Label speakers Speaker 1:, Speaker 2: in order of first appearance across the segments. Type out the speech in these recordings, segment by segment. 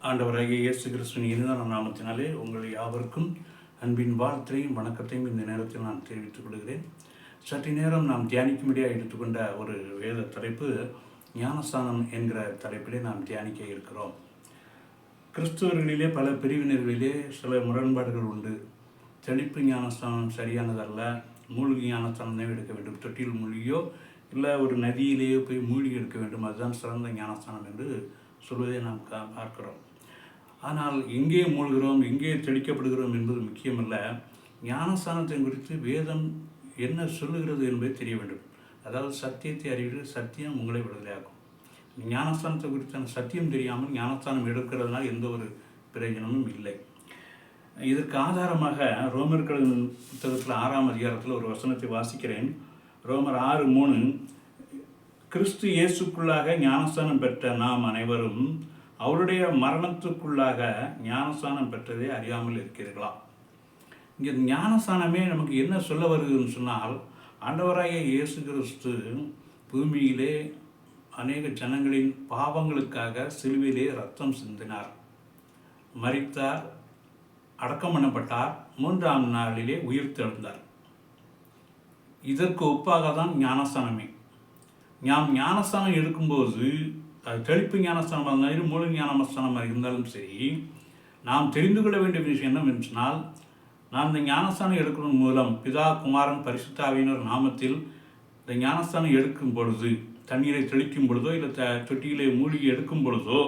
Speaker 1: ஆண்டவராகிய இயேசு கிறிஸ்துவின் இனிதான நாமத்தினாலே உங்கள் யாவருக்கும் அன்பின் வாழ்த்தையும் வணக்கத்தையும் இந்த நேரத்தில் நான் தெரிவித்துக் கொள்கிறேன். சற்று நேரம் நாம் தியானிக்கும்படியாக எடுத்துக்கொண்ட ஒரு வேத தலைப்பு ஞானஸ்தானம் என்கிற தலைப்பிலே நாம் தியானிக்க இருக்கிறோம். கிறிஸ்துவர்களிலே பல பிரிவினர்களிலே சில முரண்பாடுகள் உண்டு. தெளிப்பு ஞானஸ்தானம் சரியானதல்ல, மூழ்கி ஞானஸ்தானம் தான் எடுக்க வேண்டும், தொட்டியில் மூழ்கியோ இல்லை ஒரு நதியிலேயோ போய் மூழ்கி எடுக்க வேண்டும், அதுதான் சிறந்த ஞானஸ்தானம் என்று சொல்வதை நாம் பார்க்கிறோம். ஆனால் எங்கே மூழ்கிறோம், எங்கே தெளிக்கப்படுகிறோம் என்பது முக்கியமல்ல. ஞானஸ்தானத்தை குறித்து வேதம் என்ன சொல்லுகிறது என்பதை தெரிய வேண்டும். அதாவது சத்தியத்தை அறிவித்து சத்தியம் உங்களை விடுதலையாகும். ஞானஸ்தானத்தை குறித்தான சத்தியம் தெரியாமல் ஞானஸ்தானம் எடுக்கிறதுனால எந்த ஒரு பிரயோஜனமும் இல்லை. இதற்கு ஆதாரமாக ரோமர்கள் புத்தகத்தில் 6ஆம் அதிகாரத்தில் ஒரு வசனத்தை வாசிக்கிறேன். ரோமர் 6:3, கிறிஸ்து இயேசுக்குள்ளாக ஞானஸ்தானம் பெற்ற நாம் அனைவரும் அவருடைய மரணத்துக்குள்ளாக ஞானஸ்தானம் பெற்றதை அறியாமல் இருக்கிறீர்களா? இங்கே ஞானஸ்தானமே நமக்கு என்ன சொல்ல வருதுன்னு சொன்னால், ஆண்டவராகிய இயேசு கிறிஸ்து பூமியிலே அநேக ஜனங்களின் பாவங்களுக்காக சிலுவையிலே ரத்தம் சிந்தினார், மரித்தார், அடக்கம் பண்ணப்பட்டார், 3ஆம் நாளிலே உயிர்த்தெழுந்தார். இதற்கு ஒப்பாக தான் ஞானஸ்தானமே. நாம் ஞானஸ்தானம் எடுக்கும்போது அது தெளிப்பு ஞானஸ்தானமாக இருந்தாலும் மூல ஞானஸ்தானமாக இருந்தாலும் சரி, நாம் தெரிந்து கொள்ள வேண்டிய விஷயம் என்னவென்று சொன்னால், நாம் இந்த ஞானஸ்தானம் எடுக்கும் மூலம் பிதா குமாரன் பரிசுத்த ஆவியினர் நாமத்தில் இந்த ஞானஸ்தானம் எடுக்கும் பொழுது, தண்ணீரை தெளிக்கும் பொழுதோ இல்லை தொட்டியிலே மூழ்கி எடுக்கும் பொழுதோ,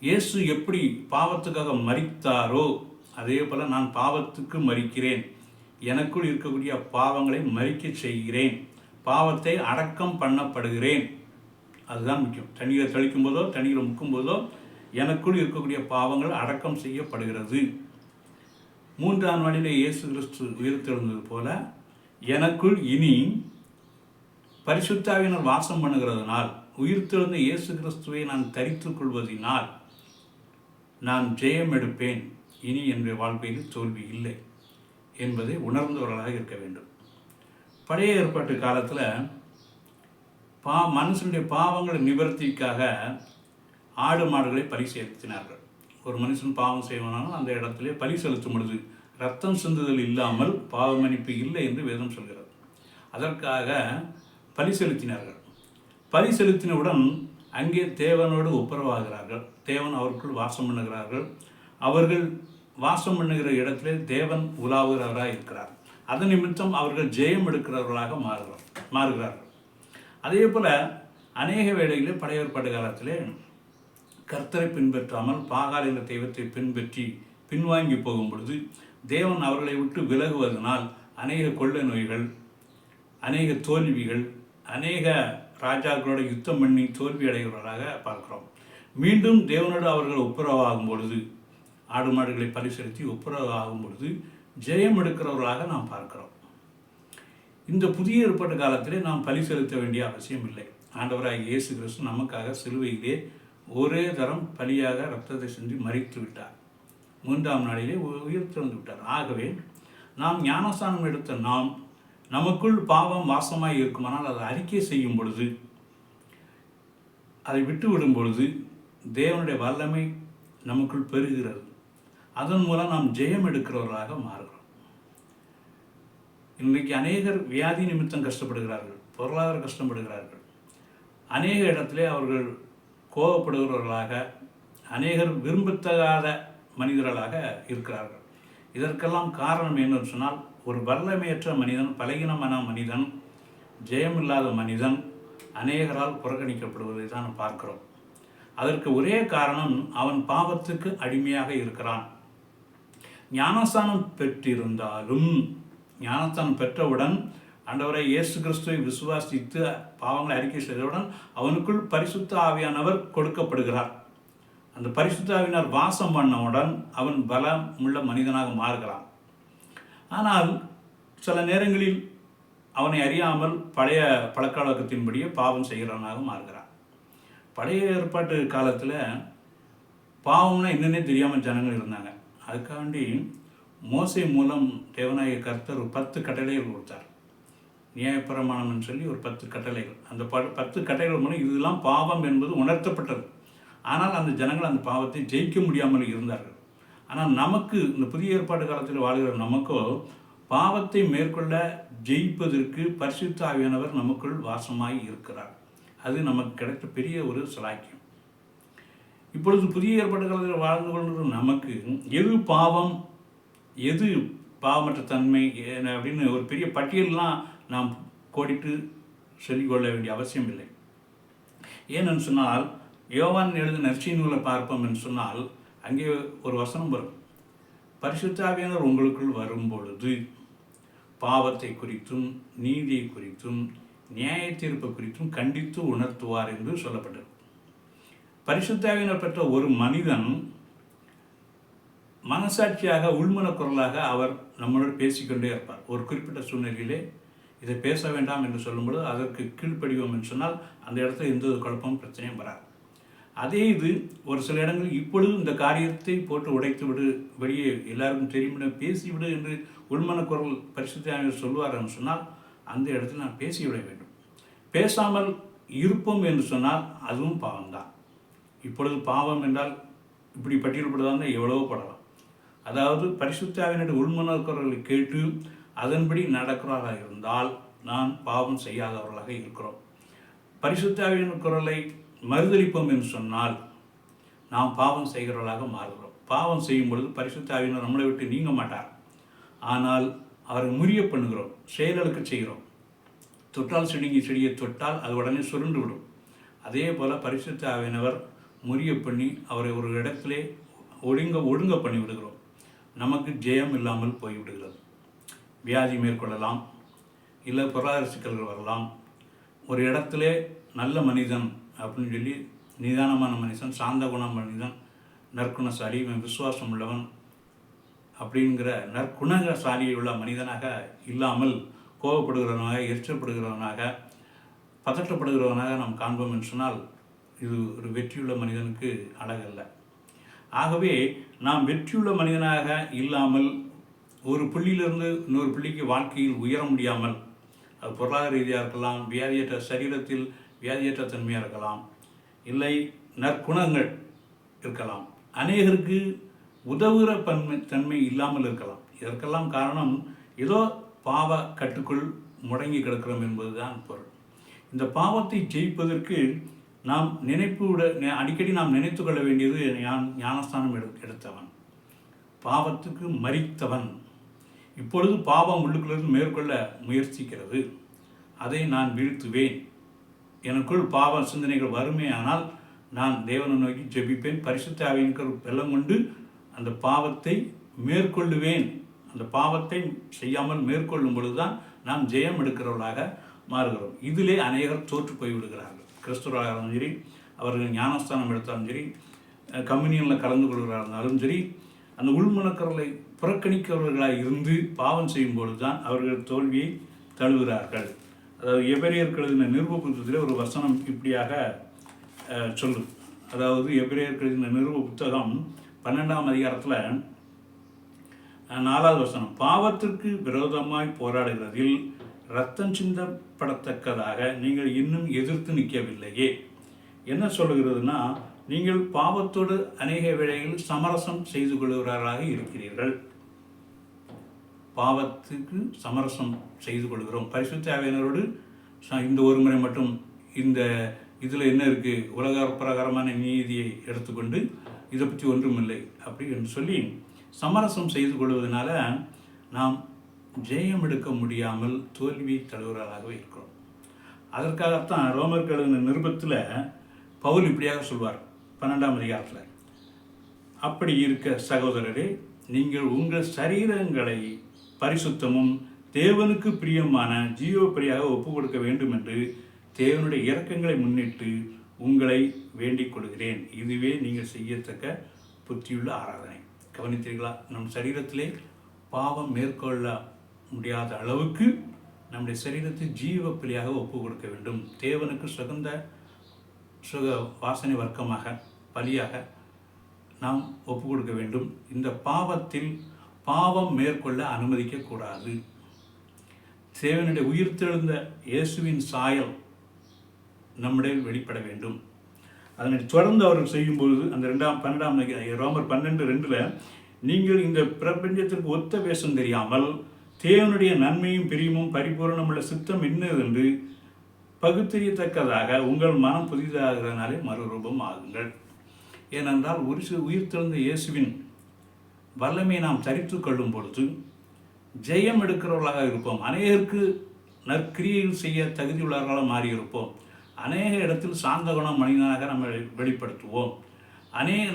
Speaker 1: இயேசு எப்படி பாவத்துக்காக மரித்தாரோ அதே போல் நான் பாவத்துக்கு மரிக்கிறேன், எனக்குள் இருக்கக்கூடிய பாவங்களை மரிக்க செய்கிறேன், பாவத்தை அடக்கம் பண்ணப்படுகிறேன். அதுதான் முக்கியம். தண்ணீரை தெளிக்கும் போதோ தண்ணீரை முக்கும் போதோ எனக்குள் இருக்கக்கூடிய பாவங்கள் அடக்கம் செய்யப்படுகிறது. 3ஆம் நாளிலே இயேசு கிறிஸ்து உயிர்த்தெழுந்தது போல எனக்குள் இனி பரிசுத்த ஆவியினர் வாசம் பண்ணுகிறதுனால், உயிர்த்தெழுந்த இயேசு கிறிஸ்துவை நான் தரித்துக் கொள்வதனால் நான் ஜெயம் எடுப்பேன். இனி என்னுடைய வாழ்க்கையில் தோல்வி இல்லை என்பதை உணர்ந்தவர்களாக இருக்க வேண்டும். பழைய ஏற்பாட்டு காலத்தில் மனுஷனுடைய பாவங்களை நிவர்த்திக்காக ஆடு மாடுகளை பலி செலுத்தினார்கள். ஒரு மனுஷன் பாவம் செய்வானாலும் அந்த இடத்திலே பலி செலுத்தும் பொழுது ரத்தம் சிந்துதல் இல்லாமல் பாவ மன்னிப்பு இல்லை என்று வேதம் சொல்கிறது. அதற்காக பலி செலுத்தினார்கள். பலி செலுத்தினவுடன் அங்கே தேவனோடு ஒப்புரவாகிறார்கள். தேவன் அவருக்குள் வாசம் பண்ணுகிறார்கள். அவர்கள் வாசம் பண்ணுகிற இடத்திலே தேவன் உலாவுகிறவராக இருக்கிறார். அதன் நிமித்தம் அவர்கள் ஜெயம் எடுக்கிறவர்களாக மாறுகிறார்கள். அதே போல் அநேக வேளைகளில் பழைய ஏற்பாட்டு காலத்திலே கர்த்தரை பின்பற்றாமல் பாகால் என்ற தெய்வத்தை பின்பற்றி பின்வாங்கி போகும் பொழுது தேவன் அவர்களை விட்டு விலகுவதனால் அநேக கொள்ளை நோய்கள், அநேக தோல்விகள், அநேக ராஜாக்களோட யுத்தம் பண்ணி தோல்வி அடைகிறவர்களாக பார்க்கிறோம். மீண்டும் தேவனோடு அவர்கள் ஒப்புரவாகும் பொழுது, ஆடு மாடுகளை பலி செலுத்தி ஒப்புரவாகும் பொழுது ஜெயம் எடுக்கிறவர்களாக நாம் பார்க்கிறோம். இந்த புதிய ஏற்பாட்டு காலத்திலே நாம் பலி செலுத்த வேண்டிய அவசியம் இல்லை. ஆண்டவராகிய இயேசு கிறிஸ்து நமக்காக சிலுவையிலே ஒரே தரம் பலியாக ரத்தத்தை சிந்தி மரித்து விட்டார். 3ஆம் நாளிலே உயிர்த்தெழுந்து விட்டார். ஆகவே நாம் ஞானஸ்தானம் எடுத்த நாம் நமக்குள் பாவம் வாசமாய் இருக்குமானால் அதை அறிக்கை செய்யும் பொழுது, அதை விட்டு விடும் பொழுது தேவனுடைய வல்லமை நமக்குள் பெறுகிறது. அதன் மூலம் நாம் ஜெயம் எடுக்கிறவர்களாக மாறுகிறோம். இன்றைக்கு அநேகர் வியாதி நிமித்தம் கஷ்டப்படுகிறார்கள், பொருளாதார கஷ்டப்படுகிறார்கள். அநேக இடத்திலே அவர்கள் கோபப்படுகிறவர்களாக, அநேகர் விரும்பத்தகாத மனிதர்களாக இருக்கிறார்கள். இதற்கெல்லாம் காரணம் என்னன்னு சொன்னால், ஒரு வல்லமையற்ற மனிதன், பலகீனமான மனிதன், ஜெயமில்லாத மனிதன் அநேகரால் புறக்கணிக்கப்படுவதை தான் பார்க்கிறோம். அதற்கு ஒரே காரணம், அவன் பாவத்துக்கு அடிமையாக இருக்கிறான். ஞானஸ்தானம் பெற்றிருந்தாலும், ஞானஸ்தானம் பெற்றவுடன் ஆண்டவரை இயேசு கிறிஸ்துவை விசுவாசித்து பாவங்களை அறிக்கை செய்தவுடன் அவனுக்குள் பரிசுத்த ஆவியானவர் கொடுக்கப்படுகிறார். அந்த பரிசுத்த ஆவியானவர் வாசம் பண்ணவுடன் அவன் பலமுள்ள மனிதனாக மாறுகிறான். ஆனால் சில நேரங்களில் அவனை அறியாமல் பழைய பழக்க வழக்கத்தின்படியே பாவம் செய்கிறவனாக மாறுகிறான். பழைய ஏற்பாட்டு காலத்தில் பாவம்னா என்னன்னே தெரியாமல் ஜனங்கள் இருந்தாங்க. அதுக்காண்டி மோசே மூலம் தேவனாகிய கர்த்தர் 10 கட்டளைகள் கொடுத்தார். நியாயப்பிரமாணம்னு சொல்லி ஒரு 10 கட்டளைகள். அந்த 10 கட்டளைகள் மூலம் இதெல்லாம் பாவம் என்பது உணர்த்தப்பட்டது. ஆனால் அந்த ஜனங்கள் அந்த பாவத்தை ஜெயிக்க முடியாமல் இருந்தார்கள். ஆனால் நமக்கு இந்த புதிய ஏற்பாடு காலத்தில் வாழ்கிற நமக்கோ பாவத்தை மேற்கொள்ள ஜெயிப்பதற்கு பரிசுத்த ஆவியானவர் நமக்குள் வாசமாய் இருக்கிறார். அது நமக்கு கிடைத்த பெரிய ஒரு சிலாக்கியம். இப்பொழுது புதிய ஏற்பாடு காலத்தில் வாழ்ந்து கொள்கிற நமக்கு எது பாவம், எது பாவமற்ற தன்மை அப்படின்னு ஒரு பெரிய பட்டியல்லாம் நாம் கோடிட்டு சொல்லிக்கொள்ள வேண்டிய அவசியம் இல்லை. ஏனென்று சொன்னால் யோவான் எழுதின நற்செய்திகளை பார்ப்போம் என்று சொன்னால் அங்கே ஒரு வசனம் வரும். பரிசுத்த ஆவியானவர் உங்களுக்குள் வரும்பொழுது பாவத்தை குறித்தும் நீதியை குறித்தும் நியாய தீர்ப்பு குறித்தும் கண்டித்து உணர்த்துவார் என்று சொல்லப்பட்டது. பரிசுத்த ஆவியானவர் பெற்ற ஒரு மனிதன் மனசாட்சியாக உள்மன குரலாக அவர் நம்மளோடு பேசிக்கொண்டே இருப்பார். ஒரு குறிப்பிட்ட சூழ்நிலையிலே இதை பேச வேண்டாம் என்று சொல்லும்பொழுது அதற்கு கீழ்ப்படிவோம் என்று சொன்னால் அந்த இடத்துல எந்த குழப்பமும் பிரச்சனையும் வராது. அதே இது ஒரு சில இடங்களில் இப்பொழுது இந்த காரியத்தை போட்டு உடைத்து விடு, வெளியே எல்லாருக்கும் தெரியும் பேசிவிடு என்று உள்மன குரல் பரிசுத்த ஆவியானவர் சொல்வார் என்று சொன்னால் அந்த இடத்தில் நான் பேசிவிட வேண்டும். பேசாமல் இருப்போம் என்று சொன்னால் அதுவும் பாவம்தான். இப்பொழுது பாவம் என்றால் இப்படி பட்டியல்படுவதாக எவ்வளவோ படலாம். அதாவது பரிசுத்த ஆவியானவருடைய உள்மன குரலை கேட்டு அதன்படி நடக்கிறவர்களாக இருந்தால் நான் பாவம் செய்யாதவர்களாக இருக்கிறோம். பரிசுத்த ஆவியானவர் குரலை மறுதளிப்போம் என்று சொன்னால் நாம் பாவம் செய்கிறவர்களாக மாறுகிறோம். பாவம் செய்யும் பொழுது பரிசுத்த ஆவியானவர் நம்மளை விட்டு நீங்க மாட்டார். ஆனால் அவரை முறிய பண்ணுகிறோம், செயலுக்கு செய்கிறோம். தொட்டால் செடியை தொட்டால் அது உடனே சுருண்டு விடும். அதே போல் பரிசுத்த ஆவியானவர் முறிய பண்ணி அவரை ஒரு இடத்திலே ஒழுங்க பண்ணி விடுகிறோம். நமக்கு ஜெயம் இல்லாமல் போய்விடுகிறது. வியாதி மேற்கொள்ளலாம், இல்லை பொருளாதார சிக்கல்கள் வரலாம். ஒரு இடத்துல நல்ல மனிதன் அப்படின்னு சொல்லி நிதானமான மனிதன், சாந்த குண மனிதன், நற்குணசாலி, விசுவாசம் உள்ளவன் அப்படிங்கிற நற்குணசாலியை உள்ள மனிதனாக இல்லாமல் கோபப்படுகிறவனாக, எரிச்சப்படுகிறவனாக, பதற்றப்படுகிறவனாக நாம் காண்போம் என்று சொன்னால் இது ஒரு வெற்றியுள்ள மனிதனுக்கு அழகல்ல. ஆகவே நாம் வெற்றியுள்ள மனிதனாக இல்லாமல் ஒரு புள்ளியிலிருந்து இன்னொரு புள்ளிக்கு வாழ்க்கையில் உயர முடியாமல், அது பொருளாதார ரீதியாக இருக்கலாம், வியாதியற்ற சரீரத்தில் வியாதியற்ற தன்மையாக இருக்கலாம், இல்லை நற்குணங்கள் இருக்கலாம், அநேகருக்கு உதவுகிற தன்மை இல்லாமல் இருக்கலாம். இதற்கெல்லாம் காரணம் ஏதோ பாவ கட்டுக்குள் முடங்கி கிடக்கிறோம் என்பதுதான் பொருள். இந்த பாவத்தை ஜெயிப்பதற்கு நாம் அடிக்கடி நாம் நினைத்து கொள்ள வேண்டியது ஞானஸ்தானம் எடுத்தவன், பாவத்துக்கு மரித்தவன். இப்பொழுது பாவம் உள்ளுக்குள்ளிருந்து மேற்கொள்ள முயற்சிக்கிறது, அதை நான் வீழ்த்துவேன். எனக்குள் பாவ சிந்தனைகள் வறுமையானால் நான் தேவனை நோக்கி ஜெபிப்பேன், பரிசுத்த ஆவியின் வெள்ளம் கொண்டு அந்த பாவத்தை மேற்கொள்ளுவேன். அந்த பாவத்தை செய்யாமல் மேற்கொள்ளும் பொழுதுதான் நாம் ஜெயம் எடுக்கிறவர்களாக மாறுகிறோம். இதிலே அநேகர் தோற்று போய்விடுகிறார்கள். கிறிஸ்துவராக இருந்தாலும் சரி, அவர்கள் ஞானஸ்தானம் எடுத்தாலும் சரி, கம்யூனியனில் கலந்து கொள்கிறார்கள் இருந்தாலும் சரி, அந்த உள்மனக்கரலை புறக்கணிக்கிறவர்களாக இருந்து பாவம் செய்யும் பொழுது தான் அவர்கள் தோல்வியை தழுவுகிறார்கள். அதாவது எபிரேயருக்கு எழுதின நிருப புத்தகத்தில் ஒரு வசனம் இப்படியாக சொல்லும். அதாவது எபிரேயருக்கு எழுதின நிருப புத்தகம் 12ஆம் அதிகாரத்தில் 4வது வசனம், பாவத்திற்கு விரோதமாய் போராடுகிறதில் இரத்தம் சிந்தப்படத்தக்கதாக நீங்கள் இன்னும் எதிர்த்து நிற்கவில்லையே. என்ன சொல்லுகிறதுனா, நீங்கள் பாவத்தோடு அநேக வேளைகளில் சமரசம் செய்து கொள்கிறவர்களாக இருக்கிறீர்கள். பாவத்துக்கு சமரசம் செய்து கொள்கிறோம். பரிசுத்த ஆவியானவரோடு இந்த ஒரு முறை மட்டும் இந்த இதில் என்ன இருக்குது, உலக பிரகாரமான நீதியை எடுத்துக்கொண்டு இதை பற்றி ஒன்றுமில்லை அப்படி என்று சொல்லி சமரசம் செய்து கொள்வதனால நாம் ஜெயம் எடுக்க முடியாமல் தோல்வி தழுவுறவர்களாகவே இருக்கிறோம். அதற்காகத்தான் ரோமருக்கு எழுதின நிருபத்தில் பவுல் இப்படியாக சொல்வார் 12ஆம் அதிகாரத்தில், அப்படி இருக்க சகோதரரே, நீங்கள் உங்கள் சரீரங்களை பரிசுத்தமும் தேவனுக்கு பிரியமான ஜீவபலியாக ஒப்பு கொடுக்க வேண்டும் என்று தேவனுடைய இரக்கங்களை முன்னிட்டு உங்களை வேண்டிக் கொள்கிறேன். இதுவே நீங்கள் செய்யத்தக்க புத்தியுள்ள ஆராதனை. கவனித்தீர்களா? நம் சரீரத்திலே பாவம் மேற்கொள்ள முடியாத அளவுக்கு நம்முடைய சரீரத்தை ஜீவபலியாக ஒப்பு கொடுக்க வேண்டும். தேவனுக்கு சுக வாசனை வர்க்கமாக பலியாக நாம் ஒப்பு கொடுக்க வேண்டும். இந்த பாவத்தில் பாவம் மேற்கொள்ள அனுமதிக்கக்கூடாது. தேவனுடைய உயிர்த்தெழுந்த இயேசுவின் சாயல் நம்முடைய வெளிப்பட வேண்டும். அதனை தொடர்ந்து அவர்கள் செய்யும்பொழுது அந்த 12 ரோமர் 12:2 நீங்கள் இந்த பிரபஞ்சத்திற்கு ஒத்த வேஷம் தெரியாமல் தேவனுடைய நன்மையும் பிரியமும் பரிபூரணமுள்ள சித்தம் என்னதென்று பகுத்தறியத்தக்கதாக உங்கள் மனம் புதிதாகிறதுனாலே மறுரூபம் ஆகுங்கள். ஏனென்றால் உயிர் திறந்த இயேசுவின் வல்லமையை நாம் தரித்து கொள்ளும் பொழுது ஜெயம் எடுக்கிறவர்களாக இருப்போம். அநேகருக்கு நற்கிரியைகள் செய்ய தகுதியுள்ளவர்களாக மாறியிருப்போம். அநேக இடத்தில் சாந்த குணம் மனிதனாக நம்ம வெளிப்படுத்துவோம்.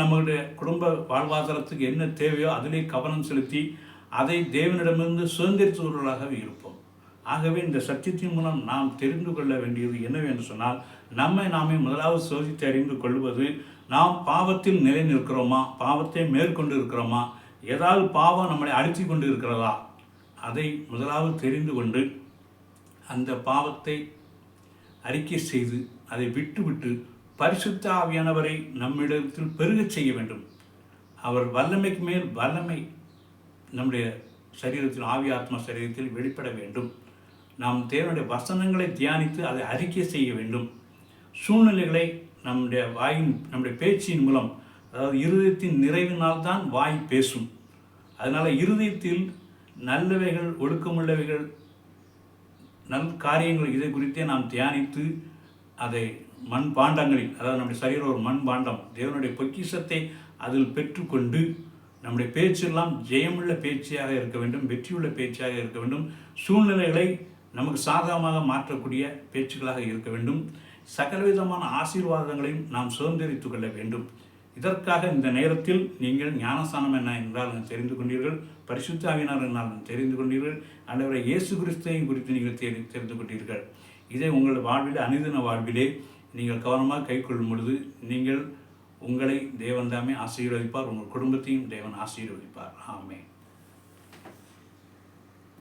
Speaker 1: நம்மளுடைய குடும்ப வாழ்வாதாரத்துக்கு என்ன தேவையோ அதிலே கவனம் செலுத்தி அதை தேவனிடமிருந்து சுதந்திரித்தவர்களாக இருப்போம். ஆகவே இந்த சத்தியத்தின் மூலம் நாம் தெரிந்து கொள்ள வேண்டியது என்னவென்று சொன்னால், நாமே முதலாவது சோதித்து அறிந்து கொள்வது, நாம் பாவத்தில் நிலை நிற்கிறோமா, பாவத்தை மேற்கொண்டு இருக்கிறோமா, ஏதாவது பாவம் நம்மளை அழுத்தி கொண்டு இருக்கிறதா, அதை முதலாவது தெரிந்து கொண்டு அந்த பாவத்தை அறிக்கை செய்து அதை விட்டுவிட்டு பரிசுத்த ஆவியானவரை நம்மிடத்தில் பெருகச் செய்ய வேண்டும். அவர் வல்லமைக்கு மேல் வல்லமை நம்முடைய சரீரத்தில், ஆவி ஆத்மா சரீரத்தில் வெளிப்பட வேண்டும். நாம் தேவனுடைய வசனங்களை தியானித்து அதை அறிக்கை செய்ய வேண்டும். சூழ்நிலைகளை நம்முடைய பேச்சின் மூலம், அதாவது இருதயத்தின் நிறைவினால் தான் வாய் பேசும். அதனால் இருதயத்தில் நல்லவைகள், ஒழுக்கமுள்ளவைகள், நல் காரியங்கள் இதை குறித்தே நாம் தியானித்து அதை மண் பாண்டங்களில், அதாவது நம்முடைய சரீரம் ஒரு மண் பாண்டம், தேவனுடைய பொக்கிஷத்தை அதில் பெற்றுக்கொண்டு நம்முடைய பேச்செல்லாம் ஜெயமுள்ள பேச்சாக இருக்க வேண்டும், வெற்றியுள்ள பேச்சாக இருக்க வேண்டும். சூழ்நிலைகளை நமக்கு சாதகமாக மாற்றக்கூடிய பேச்சுக்களாக இருக்க வேண்டும். சகலவிதமான ஆசீர்வாதங்களையும் நாம் சுதந்திரித்து கொள்ள வேண்டும். இதற்காக இந்த நேரத்தில் நீங்கள் ஞானஸ்தானம் என்ன என்றால் தெரிந்து கொண்டீர்கள், பரிசுத்த ஆவியானவர் என்றால் தெரிந்து கொண்டீர்கள், ஆண்டவரை இயேசு கிறிஸ்துவையும் குறித்து நீங்கள் தெரிந்து கொண்டீர்கள். இதை உங்கள் வாழ்விலே, அனுதின வாழ்விலே நீங்கள் கவனமாக கைக்கொள்ளும் பொழுது உங்களை தேவன் தாமே ஆசீர்வதிப்பார், உங்கள் குடும்பத்தையும் தேவன் ஆசீர்வதிப்பார். ஆமென்.